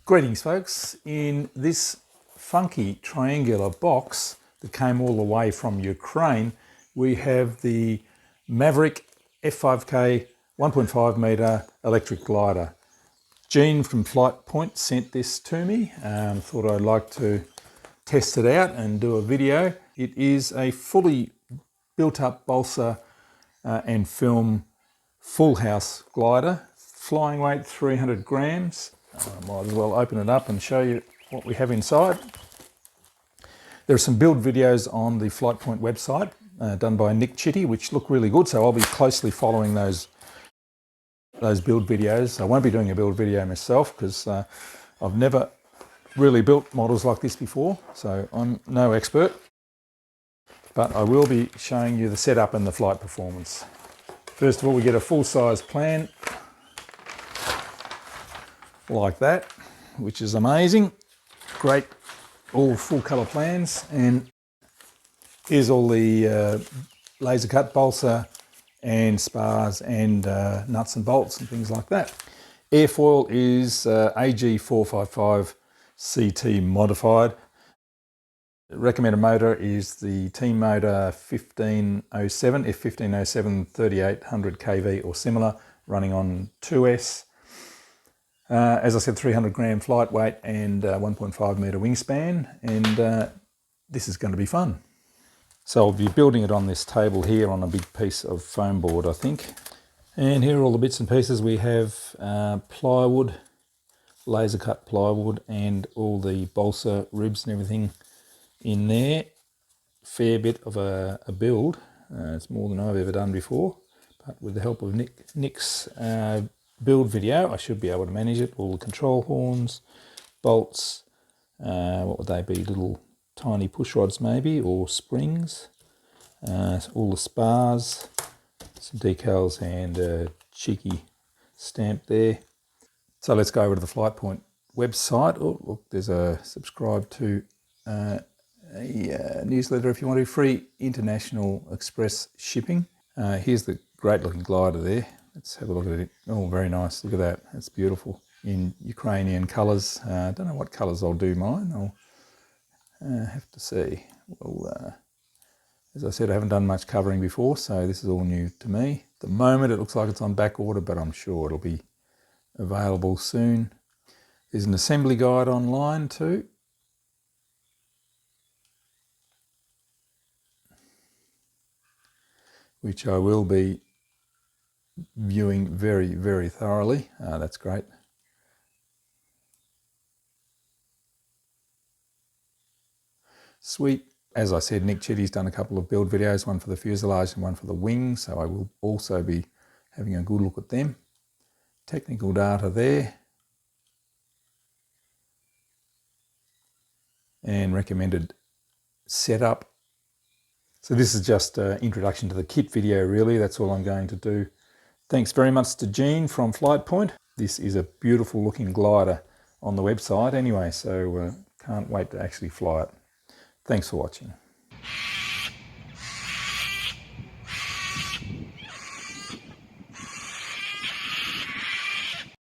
Greetings folks, in this funky triangular box that came all the way from Ukraine, we have the Maverick F5K 1.5 metre electric glider. Gene from Flightpoint sent this to me, thought I'd like to test it out and do a video. It is a fully built up balsa and film full house glider, flying weight 300 grams. Might as well open it up and show you what we have inside. There are some build videos on the Flightpoint website done by KIT, which look really good, so I'll be closely following those build videos. I won't be doing a build video myself because I've never really built models like this before, so I'm no expert, but I will be showing you the setup and the flight performance. First of all, we get a full-size plan like that, which is amazing. Great, all full colour plans, and here's all the laser cut balsa and spars and nuts and bolts and things like that. Airfoil is AG455 CT modified. Recommended motor is the team motor 1507, F1507 3800 kV or similar, running on 2S. As I said, 300 gram flight weight and 1.5 metre wingspan, and this is going to be fun. So I'll be building it on this table here on a big piece of foam board, I think. And here are all the bits and pieces. We have plywood, laser cut plywood, and all the balsa ribs and everything in there. Fair bit of a build. It's more than I've ever done before, but with the help of Nick's build video, I should be able to manage it. All the control horns, bolts, what would they be, little tiny push rods maybe, or springs, all the spars, some decals and a cheeky stamp there. So let's go over to the Flightpoint website. Oh look, there's a subscribe to a newsletter if you want to, free international express shipping. Here's the great looking glider there. Let's have a look at it. Oh, very nice. Look at that. That's beautiful. In Ukrainian colours. I don't know what colours I'll do mine. I'll have to see. Well, as I said, I haven't done much covering before, so this is all new to me. At the moment, it looks like it's on back order, but I'm sure it'll be available soon. There's an assembly guide online too. Which I will be viewing very, very thoroughly. That's great. Sweet. As I said, KIT's done a couple of build videos, one for the fuselage and one for the wings, so I will also be having a good look at them. Technical data there. And recommended setup. So this is just an introduction to the kit video really, that's all I'm going to do. Thanks very much to Gene from Flightpoint. This is a beautiful looking glider on the website anyway, so can't wait to actually fly it. Thanks for watching.